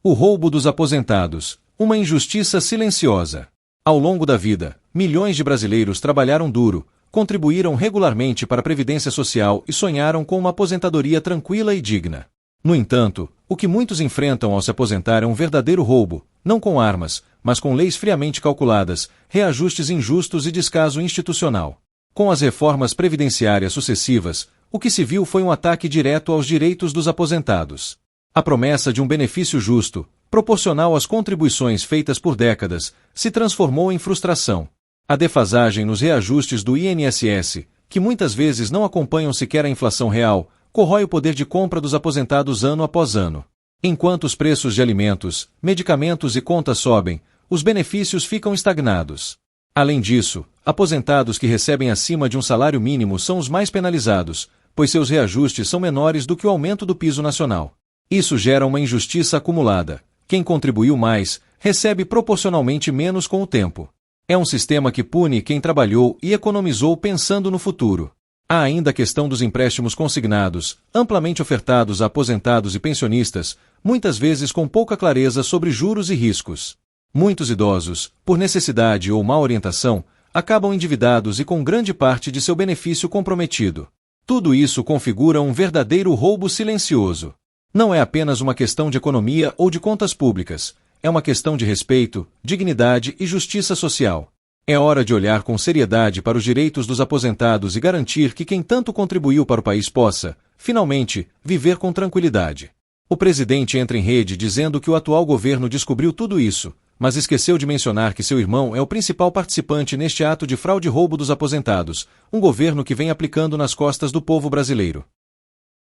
O roubo dos aposentados, uma injustiça silenciosa. Ao longo da vida, milhões de brasileiros trabalharam duro, contribuíram regularmente para a Previdência Social e sonharam com uma aposentadoria tranquila e digna. No entanto, o que muitos enfrentam ao se aposentar é um verdadeiro roubo, não com armas, mas com leis friamente calculadas, reajustes injustos e descaso institucional. Com as reformas previdenciárias sucessivas, o que se viu foi um ataque direto aos direitos dos aposentados. A promessa de um benefício justo, proporcional às contribuições feitas por décadas, se transformou em frustração. A defasagem nos reajustes do INSS, que muitas vezes não acompanham sequer a inflação real, corrói o poder de compra dos aposentados ano após ano. Enquanto os preços de alimentos, medicamentos e contas sobem, os benefícios ficam estagnados. Além disso, aposentados que recebem acima de um salário mínimo são os mais penalizados, pois seus reajustes são menores do que o aumento do piso nacional. Isso gera uma injustiça acumulada. Quem contribuiu mais, recebe proporcionalmente menos com o tempo. É um sistema que pune quem trabalhou e economizou pensando no futuro. Há ainda a questão dos empréstimos consignados, amplamente ofertados a aposentados e pensionistas, muitas vezes com pouca clareza sobre juros e riscos. Muitos idosos, por necessidade ou má orientação, acabam endividados e com grande parte de seu benefício comprometido. Tudo isso configura um verdadeiro roubo silencioso. Não é apenas uma questão de economia ou de contas públicas, é uma questão de respeito, dignidade e justiça social. É hora de olhar com seriedade para os direitos dos aposentados e garantir que quem tanto contribuiu para o país possa, finalmente, viver com tranquilidade. O presidente entra em rede dizendo que o atual governo descobriu tudo isso, mas esqueceu de mencionar que seu irmão é o principal participante neste ato de fraude e roubo dos aposentados, um governo que vem aplicando nas costas do povo brasileiro.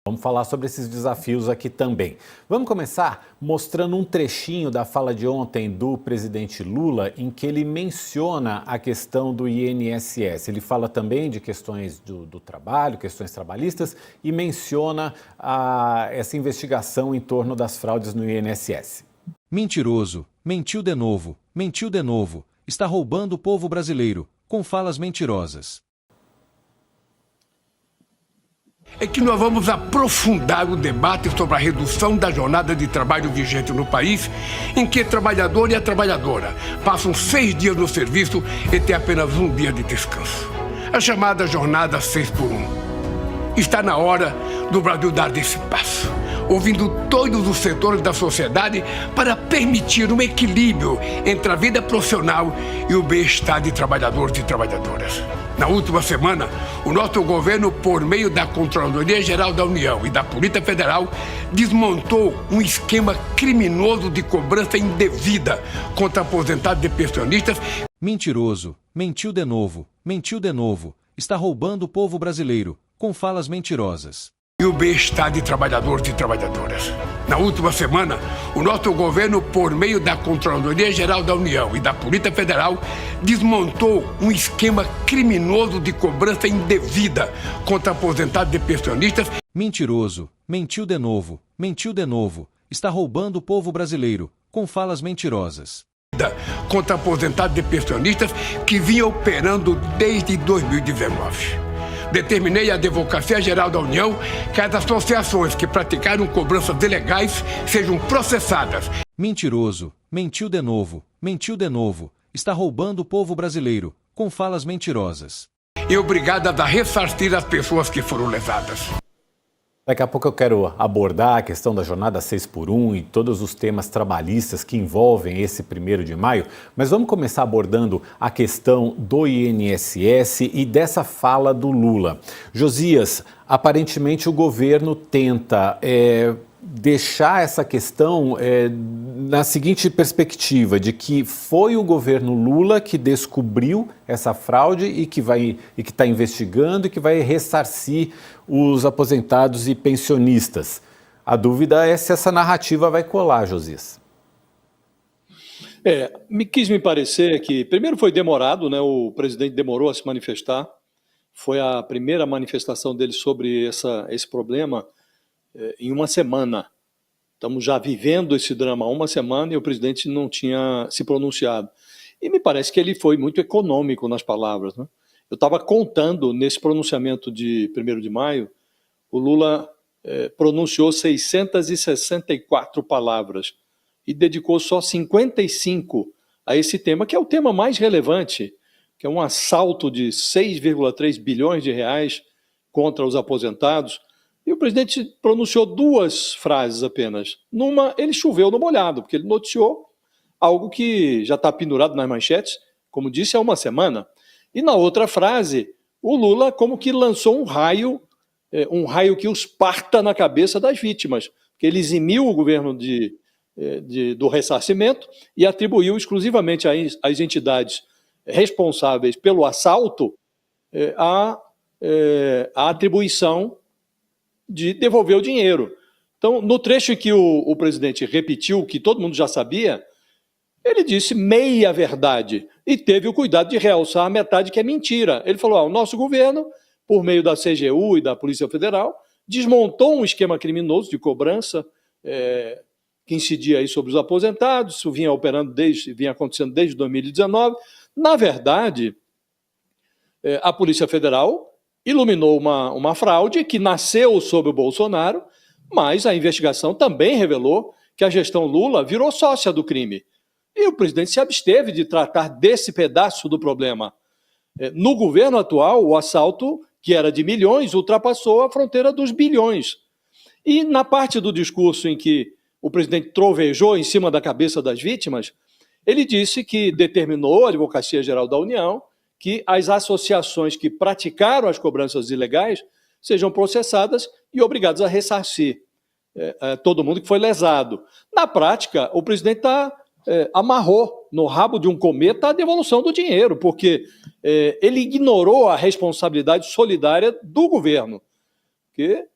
Vamos falar sobre esses desafios aqui também. Vamos começar mostrando um trechinho da fala de ontem do presidente Lula, em que ele menciona a questão do INSS. Ele fala também de questões do trabalho, questões trabalhistas, e menciona essa investigação em torno das fraudes no INSS. Mentiroso, mentiu de novo, está roubando o povo brasileiro, com falas mentirosas. É que nós vamos aprofundar o debate sobre a redução da jornada de trabalho vigente no país, em que o trabalhador e a trabalhadora passam 6 dias no serviço e têm apenas 1 dia de descanso. A chamada jornada 6x1. Está na hora do Brasil dar esse passo, ouvindo todos os setores da sociedade para permitir um equilíbrio entre a vida profissional e o bem-estar de trabalhadores e trabalhadoras. Na última semana, o nosso governo, por meio da Controladoria Geral da União e da Polícia Federal, desmontou um esquema criminoso de cobrança indevida contra aposentados e pensionistas. Mentiroso, mentiu de novo, está roubando o povo brasileiro, com falas mentirosas. E o bem-estar de trabalhadores e trabalhadoras. Na última semana, o nosso governo, por meio da Controladoria Geral da União e da Polícia Federal, desmontou um esquema criminoso de cobrança indevida contra aposentados e pensionistas. Mentiroso, mentiu de novo, está roubando o povo brasileiro, com falas mentirosas. Contra aposentados e pensionistas que vinha operando desde 2019. Determinei à Advocacia Geral da União que as associações que praticaram cobranças ilegais sejam processadas. Mentiroso, mentiu de novo, está roubando o povo brasileiro, com falas mentirosas. E obrigadas a ressarcir as pessoas que foram lesadas. Daqui a pouco eu quero abordar a questão da jornada 6x1 e todos os temas trabalhistas que envolvem esse 1º de maio, mas vamos começar abordando a questão do INSS e dessa fala do Lula. Josias, aparentemente o governo tenta deixar essa questão na seguinte perspectiva, de que foi o governo Lula que descobriu essa fraude e que está investigando e que vai ressarcir os aposentados e pensionistas. A dúvida é se essa narrativa vai colar, Josias. Me parecer que, primeiro foi demorado, né? O presidente demorou a se manifestar, foi a primeira manifestação dele sobre esse problema em uma semana. Estamos já vivendo esse drama há uma semana e o presidente não tinha se pronunciado. E me parece que ele foi muito econômico nas palavras, né? Eu estava contando, nesse pronunciamento de 1º de maio, o Lula pronunciou 664 palavras. e dedicou só 55 a esse tema, que é o tema mais relevante, que é um assalto de 6,3 bilhões de reais contra os aposentados. E o presidente pronunciou 2 frases apenas. Numa, ele choveu no molhado, porque ele noticiou algo que já está pendurado nas manchetes, como disse, há uma semana. E na outra frase, o Lula como que lançou um raio que os parta na cabeça das vítimas, que ele eximiu o governo do ressarcimento e atribuiu exclusivamente às entidades responsáveis pelo assalto a atribuição de devolver o dinheiro. Então, no trecho em que o presidente repetiu o que todo mundo já sabia, ele disse meia verdade e teve o cuidado de realçar a metade que é mentira. Ele falou, o nosso governo, por meio da CGU e da Polícia Federal, desmontou um esquema criminoso de cobrança que incidia aí sobre os aposentados, isso vinha acontecendo desde 2019. Na verdade, a Polícia Federal iluminou uma fraude que nasceu sob o Bolsonaro, mas a investigação também revelou que a gestão Lula virou sócia do crime. E o presidente se absteve de tratar desse pedaço do problema. No governo atual, o assalto, que era de milhões, ultrapassou a fronteira dos bilhões. E na parte do discurso em que o presidente trovejou em cima da cabeça das vítimas, ele disse que determinou a Advocacia Geral da União que as associações que praticaram as cobranças ilegais sejam processadas e obrigadas a ressarcir todo mundo que foi lesado. Na prática, o presidente amarrou no rabo de um cometa a devolução do dinheiro, porque ele ignorou a responsabilidade solidária do governo, que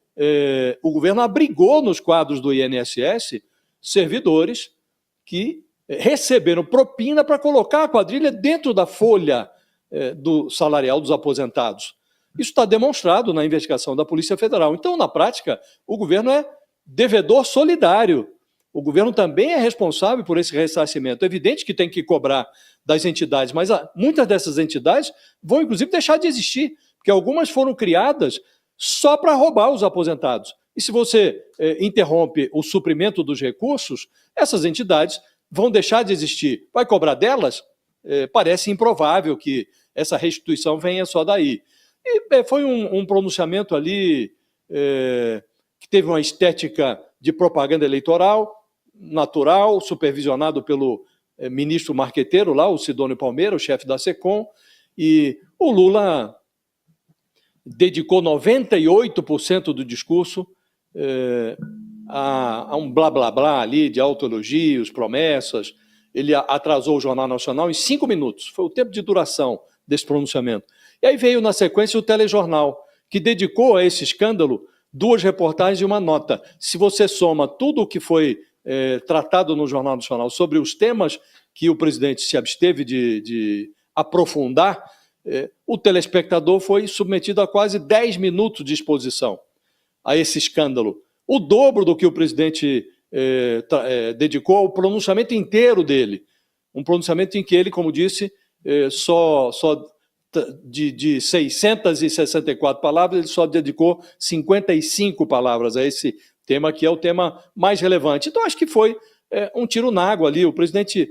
o governo abrigou nos quadros do INSS servidores que receberam propina para colocar a quadrilha dentro da folha do salarial dos aposentados. Isso está demonstrado na investigação da Polícia Federal. Então, na prática, o governo é devedor solidário. O governo também é responsável por esse ressarcimento. É evidente que tem que cobrar das entidades, mas muitas dessas entidades vão, inclusive, deixar de existir, porque algumas foram criadas só para roubar os aposentados. E se você interrompe o suprimento dos recursos, essas entidades vão deixar de existir. Vai cobrar delas? Parece improvável que essa restituição venha só daí. E foi um pronunciamento ali que teve uma estética de propaganda eleitoral, natural, supervisionado pelo ministro marqueteiro lá, o Sidônio Palmeira, o chefe da SECOM, e o Lula dedicou 98% do discurso a um blá blá blá ali de autoelogios, promessas. Ele atrasou o Jornal Nacional em 5 minutos, foi o tempo de duração desse pronunciamento. E aí veio na sequência o telejornal, que dedicou a esse escândalo 2 reportagens e uma nota. Se você soma tudo o que foi tratado no Jornal Nacional sobre os temas que o presidente se absteve de aprofundar, o telespectador foi submetido a quase 10 minutos de exposição a esse escândalo. O dobro do que o presidente dedicou ao pronunciamento inteiro dele. Um pronunciamento em que ele, como disse, só de 664 palavras, ele só dedicou 55 palavras a esse tema, que é o tema mais relevante. Então, acho que foi um tiro na água ali. O presidente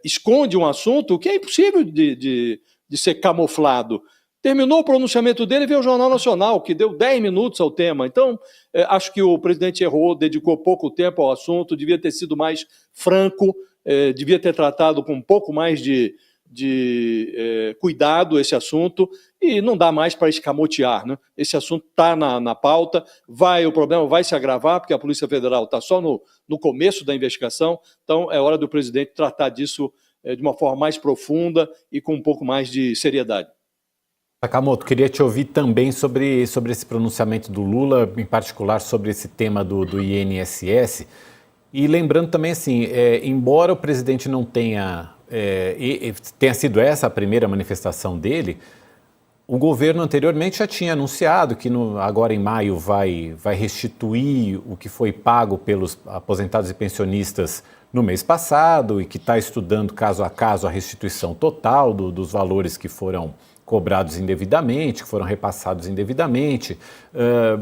esconde um assunto que é impossível de ser camuflado. Terminou o pronunciamento dele e veio o Jornal Nacional, que deu 10 minutos ao tema. Então, acho que o presidente errou, dedicou pouco tempo ao assunto, devia ter sido mais franco, devia ter tratado com um pouco mais de cuidado esse assunto, e não dá mais para escamotear, né? Esse assunto está na pauta, o problema vai se agravar, porque a Polícia Federal está só no começo da investigação, então é hora do presidente tratar disso de uma forma mais profunda e com um pouco mais de seriedade. Sakamoto, queria te ouvir também sobre esse pronunciamento do Lula, em particular sobre esse tema do INSS, e lembrando também assim, embora o presidente não tenha sido essa a primeira manifestação dele, o governo anteriormente já tinha anunciado que agora em maio vai restituir o que foi pago pelos aposentados e pensionistas no mês passado e que está estudando caso a caso a restituição total dos valores que foram cobrados indevidamente, que foram repassados indevidamente,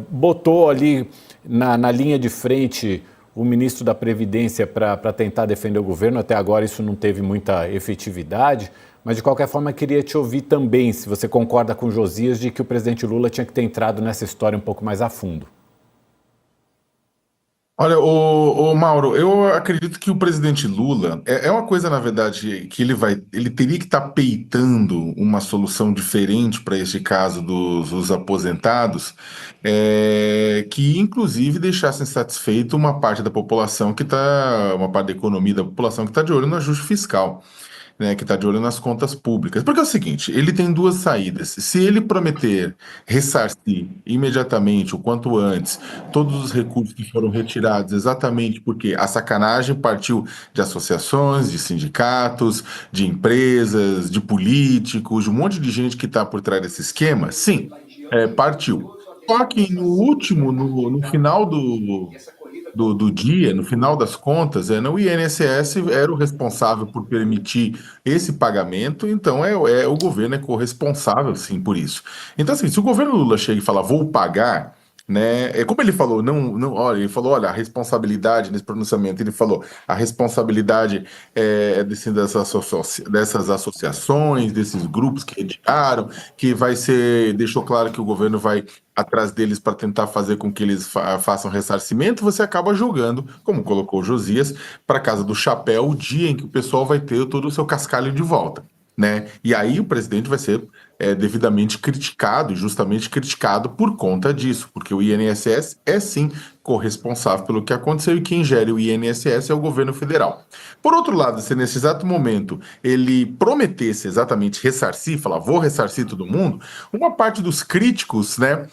botou ali na linha de frente o ministro da Previdência para tentar defender o governo. Até agora isso não teve muita efetividade, mas de qualquer forma queria te ouvir também, se você concorda com o Josias de que o presidente Lula tinha que ter entrado nessa história um pouco mais a fundo. Olha, Mauro, eu acredito que o presidente Lula é uma coisa, na verdade, que ele teria que estar peitando uma solução diferente para este caso dos aposentados, que inclusive deixasse insatisfeito uma parte da população uma parte da economia da população que está de olho no ajuste fiscal. Né, que está de olho nas contas públicas. Porque é o seguinte, ele tem duas saídas. Se ele prometer ressarcir imediatamente, o quanto antes, todos os recursos que foram retirados, exatamente porque a sacanagem partiu de associações, de sindicatos, de empresas, de políticos, de um monte de gente que está por trás desse esquema, sim, partiu. Só que no final do dia, no final das contas, o INSS era o responsável por permitir esse pagamento, então o governo é corresponsável, sim, por isso. Então, assim, se o governo Lula chega e fala, vou pagar, né, como ele falou, olha, a responsabilidade nesse pronunciamento, ele falou, a responsabilidade dessas associações, desses grupos que retiraram, deixou claro que o governo vai atrás deles para tentar fazer com que eles façam ressarcimento, você acaba julgando, como colocou o Josias, para a Casa do Chapéu, o dia em que o pessoal vai ter todo o seu cascalho de volta. Né? E aí o presidente vai ser devidamente criticado, justamente criticado por conta disso, porque o INSS é sim corresponsável pelo que aconteceu e quem gere o INSS é o governo federal. Por outro lado, se nesse exato momento ele prometesse exatamente ressarcir, falar vou ressarcir todo mundo, uma parte dos críticos, né,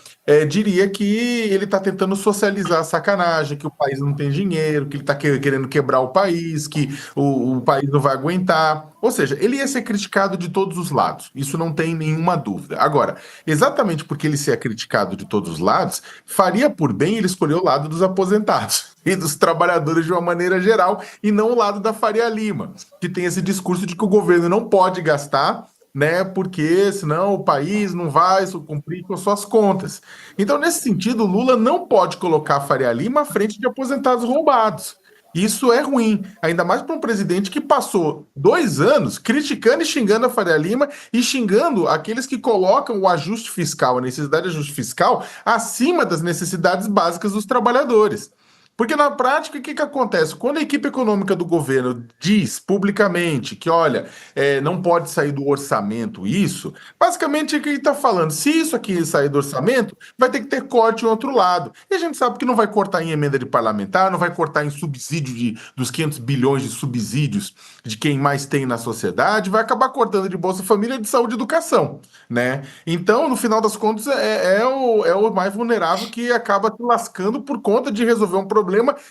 diria que ele está tentando socializar a sacanagem, que o país não tem dinheiro, que ele está querendo quebrar o país, que o país não vai aguentar. Ou seja, ele ia ser criticado de todos os lados, isso não tem nenhuma dúvida. Agora, exatamente porque ele ser criticado de todos os lados, faria por bem ele escolher o lado dos aposentados e dos trabalhadores de uma maneira geral, e não o lado da Faria Lima, que tem esse discurso de que o governo não pode gastar, né, porque senão o país não vai cumprir com suas contas. Então, nesse sentido, o Lula não pode colocar a Faria Lima à frente de aposentados roubados. Isso é ruim, ainda mais para um presidente que passou 2 anos criticando e xingando a Faria Lima e xingando aqueles que colocam o ajuste fiscal, a necessidade de ajuste fiscal, acima das necessidades básicas dos trabalhadores. Porque na prática, o que acontece? Quando a equipe econômica do governo diz publicamente que, olha, não pode sair do orçamento isso, basicamente é que ele está falando, se isso aqui sair do orçamento, vai ter que ter corte em outro lado. E a gente sabe que não vai cortar em emenda de parlamentar, não vai cortar em subsídio dos 500 bilhões de subsídios de quem mais tem na sociedade, vai acabar cortando de Bolsa Família, de saúde e educação, né? Então, no final das contas, é o mais vulnerável que acaba se lascando por conta de resolver um problema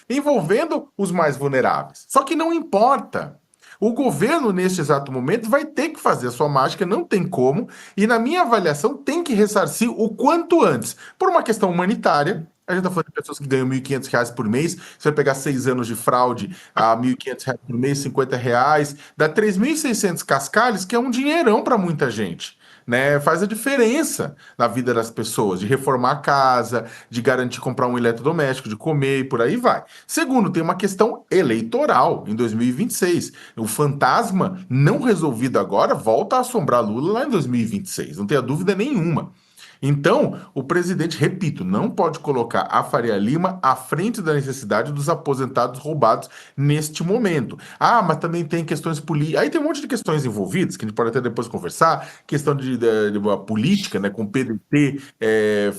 envolvendo os mais vulneráveis. Só que não importa. O governo, neste exato momento, vai ter que fazer a sua mágica, não tem como, e na minha avaliação tem que ressarcir o quanto antes, por uma questão humanitária. A gente está falando de pessoas que ganham R$ 1.500 por mês. Você vai pegar 6 anos de fraude a R$ 1.500 por mês, R$50, dá 3.600 cascalhos, que é um dinheirão para muita gente. Né, faz a diferença na vida das pessoas, de reformar a casa, de garantir comprar um eletrodoméstico, de comer e por aí vai. Segundo, tem uma questão eleitoral em 2026. O fantasma não resolvido agora volta a assombrar Lula lá em 2026, não tenha dúvida nenhuma. Então, o presidente, repito, não pode colocar a Faria Lima à frente da necessidade dos aposentados roubados neste momento. Ah, mas também tem questões políticas. Aí tem um monte de questões envolvidas, que a gente pode até depois conversar. Questão de uma política, né, com o PDT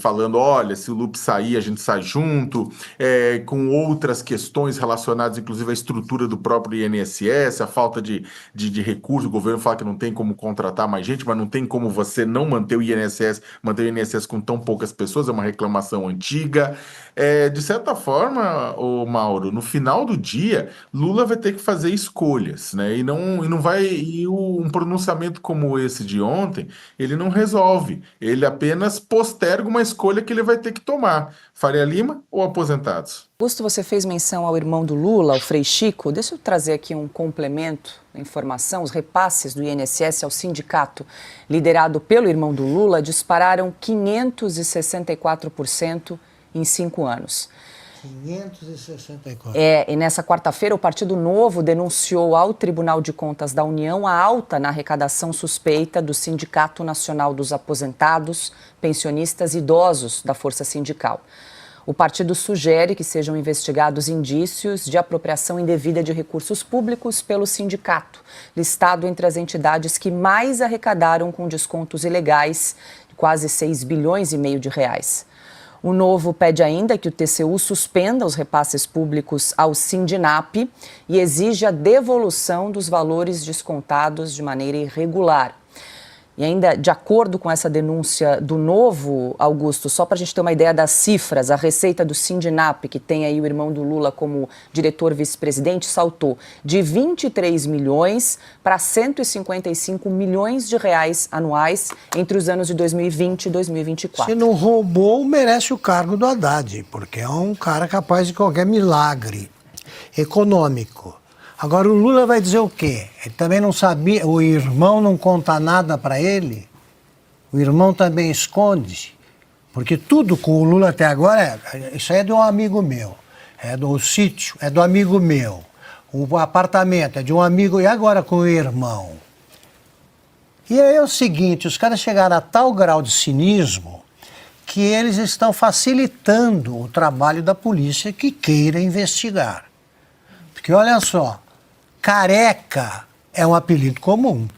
falando, olha, se o Lupe sair, a gente sai junto. Com outras questões relacionadas, inclusive, à estrutura do próprio INSS, a falta de recursos. O governo fala que não tem como contratar mais gente, mas não tem como você não manter o INSS com tão poucas pessoas, é uma reclamação antiga. De certa forma, Mauro, no final do dia, Lula vai ter que fazer escolhas, né? Um pronunciamento como esse de ontem, ele não resolve, ele apenas posterga uma escolha que ele vai ter que tomar. Faria Lima ou aposentados? Augusto, você fez menção ao irmão do Lula, o Frei Chico. Deixa eu trazer aqui um complemento da informação. Os repasses do INSS ao sindicato, liderado pelo irmão do Lula, dispararam 564% em 5 anos. 564. E nessa quarta-feira, o Partido Novo denunciou ao Tribunal de Contas da União a alta na arrecadação suspeita do Sindicato Nacional dos Aposentados, Pensionistas e Idosos da Força Sindical. O partido sugere que sejam investigados indícios de apropriação indevida de recursos públicos pelo sindicato, listado entre as entidades que mais arrecadaram com descontos ilegais, de quase 6 bilhões e meio de reais. O Novo pede ainda que o TCU suspenda os repasses públicos ao Sindinap e exige a devolução dos valores descontados de maneira irregular. E ainda, de acordo com essa denúncia do Novo, Augusto, só para a gente ter uma ideia das cifras, a receita do Sindinap, que tem aí o irmão do Lula como diretor vice-presidente, saltou de 23 milhões para 155 milhões de reais anuais entre os anos de 2020 e 2024. Se não roubou, merece o cargo do Haddad, porque é um cara capaz de qualquer milagre econômico. Agora, o Lula vai dizer o quê? Ele também não sabia, o irmão não conta nada para ele, o irmão também esconde, porque tudo com o Lula até agora, isso aí é de um amigo meu, é do sítio, é do amigo meu, o apartamento é de um amigo, e agora com o irmão? E aí é o seguinte, os caras chegaram a tal grau de cinismo que eles estão facilitando o trabalho da polícia que queira investigar. Porque olha só, Careca é um apelido comum.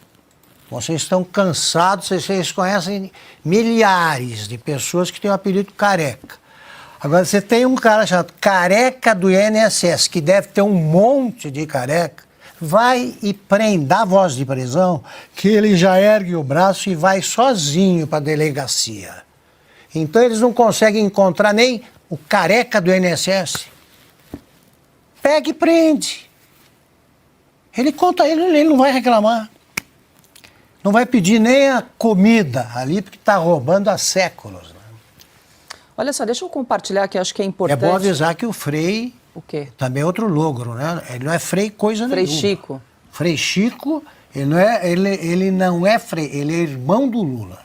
Vocês estão cansados, vocês conhecem milhares de pessoas que têm o apelido Careca. Agora, você tem um cara chamado Careca do INSS, que deve ter um monte de careca, vai e dá voz de prisão, que ele já ergue o braço e vai sozinho para a delegacia. Então, eles não conseguem encontrar nem o Careca do INSS. Pega e prende. Ele conta, ele não vai reclamar. Não vai pedir nem a comida ali, porque está roubando há séculos. Né? Olha só, deixa eu compartilhar que acho que é importante. É bom avisar que o Frei O quê? também é outro logro, né? Ele não é Frei coisa Frei nenhuma. Chico. Frei Chico, ele não é Frei, ele é irmão do Lula.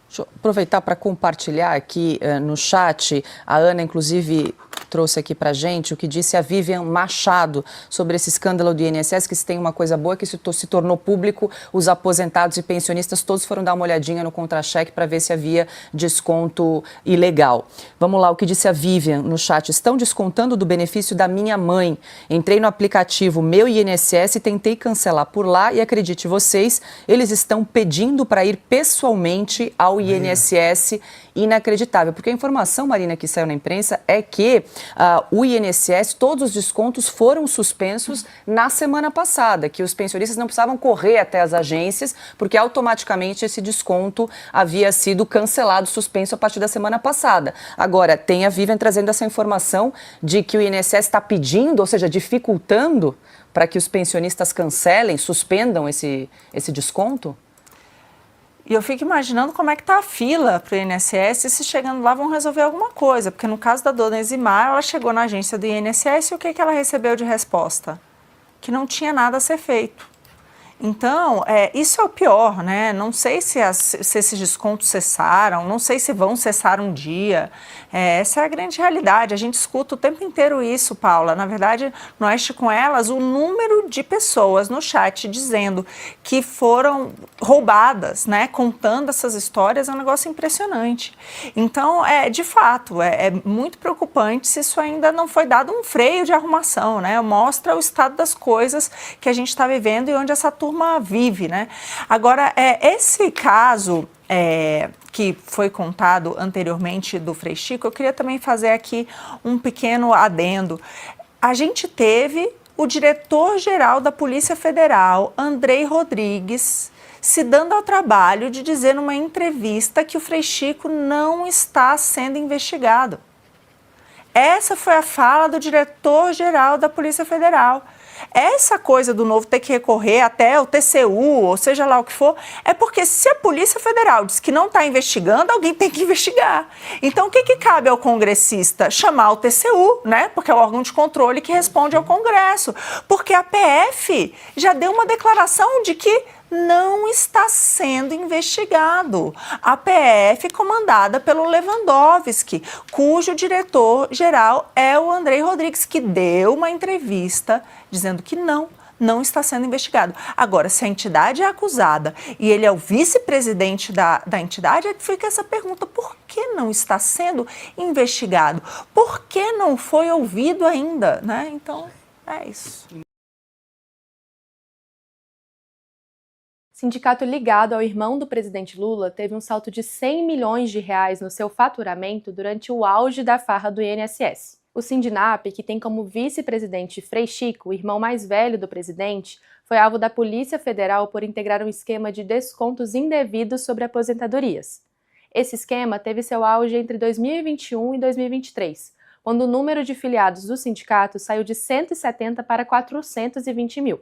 Deixa eu aproveitar para compartilhar aqui no chat. A Ana, inclusive, trouxe aqui para gente o que disse a Vivian Machado sobre esse escândalo do INSS, que se tem uma coisa boa, que se tornou público, os aposentados e pensionistas todos foram dar uma olhadinha no contra-cheque para ver se havia desconto ilegal. Vamos lá, o que disse a Vivian no chat. Estão descontando do benefício da minha mãe. Entrei no aplicativo Meu INSS e tentei cancelar por lá e, acredite vocês, eles estão pedindo para ir pessoalmente ao INSS. Inacreditável, porque a informação, Marina, que saiu na imprensa é que o INSS, todos os descontos foram suspensos na semana passada, que os pensionistas não precisavam correr até as agências, porque automaticamente esse desconto havia sido cancelado, suspenso a partir da semana passada. Agora, tem a Vivian trazendo essa informação de que o INSS está pedindo, ou seja, dificultando para que os pensionistas cancelem, suspendam esse desconto? E eu fico imaginando como é que está a fila para o INSS e se chegando lá vão resolver alguma coisa. Porque no caso da dona Eximar, ela chegou na agência do INSS e o que ela recebeu de resposta? Que não tinha nada a ser feito. Então, isso é o pior, né? Não sei se esses descontos cessaram, não sei se vão cessar um dia. Essa é a grande realidade. A gente escuta o tempo inteiro isso, Paula. Na verdade, no Oeste com Elas, o número de pessoas no chat dizendo que foram roubadas, né? Contando essas histórias é um negócio impressionante. Então, de fato, é muito preocupante se isso ainda não foi dado um freio de arrumação, né? Mostra o estado das coisas que a gente está vivendo e onde essa turma vive, né? Agora, esse caso que foi contado anteriormente do Frei Chico, eu queria também fazer aqui um pequeno adendo. A gente teve o diretor-geral da Polícia Federal, Andrei Rodrigues, se dando ao trabalho de dizer numa entrevista que o Frei Chico não está sendo investigado. Essa foi a fala do diretor-geral da Polícia Federal. Essa coisa do Novo ter que recorrer até o TCU, ou seja lá o que for, é porque se a Polícia Federal diz que não está investigando, alguém tem que investigar. Então, o que cabe ao congressista? Chamar o TCU, né? Porque é o órgão de controle que responde ao Congresso. Porque a PF já deu uma declaração de que não está sendo investigado. A PF comandada pelo Lewandowski, cujo diretor-geral é o Andrei Rodrigues, que deu uma entrevista dizendo que não está sendo investigado. Agora, se a entidade é acusada e ele é o vice-presidente da entidade, fica essa pergunta: por que não está sendo investigado? Por que não foi ouvido ainda? Né? Então, é isso. Sindicato ligado ao irmão do presidente Lula teve um salto de 100 milhões de reais no seu faturamento durante o auge da farra do INSS. O Sindinap, que tem como vice-presidente Frei Chico, o irmão mais velho do presidente, foi alvo da Polícia Federal por integrar um esquema de descontos indevidos sobre aposentadorias. Esse esquema teve seu auge entre 2021 e 2023, quando o número de filiados do sindicato saiu de 170 para 420 mil.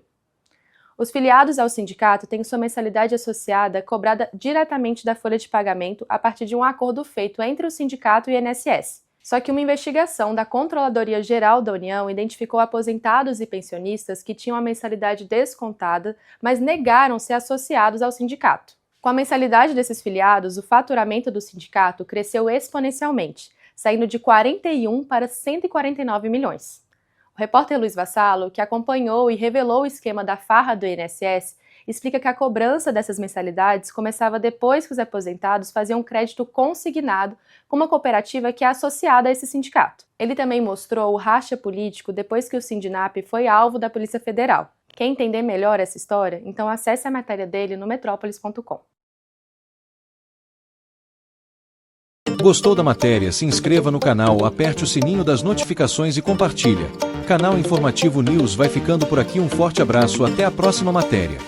Os filiados ao sindicato têm sua mensalidade associada cobrada diretamente da folha de pagamento a partir de um acordo feito entre o sindicato e o INSS. Só que uma investigação da Controladoria Geral da União identificou aposentados e pensionistas que tinham a mensalidade descontada, mas negaram ser associados ao sindicato. Com a mensalidade desses filiados, o faturamento do sindicato cresceu exponencialmente, saindo de 41 para 149 milhões. O repórter Luiz Vassalo, que acompanhou e revelou o esquema da farra do INSS, explica que a cobrança dessas mensalidades começava depois que os aposentados faziam crédito consignado com uma cooperativa que é associada a esse sindicato. Ele também mostrou o racha político depois que o Sindinap foi alvo da Polícia Federal. Quer entender melhor essa história? Então acesse a matéria dele no metrópolis.com. Gostou da matéria? Se inscreva no canal, aperte o sininho das notificações e compartilha. Canal Informativo News vai ficando por aqui. Um forte abraço, até a próxima matéria.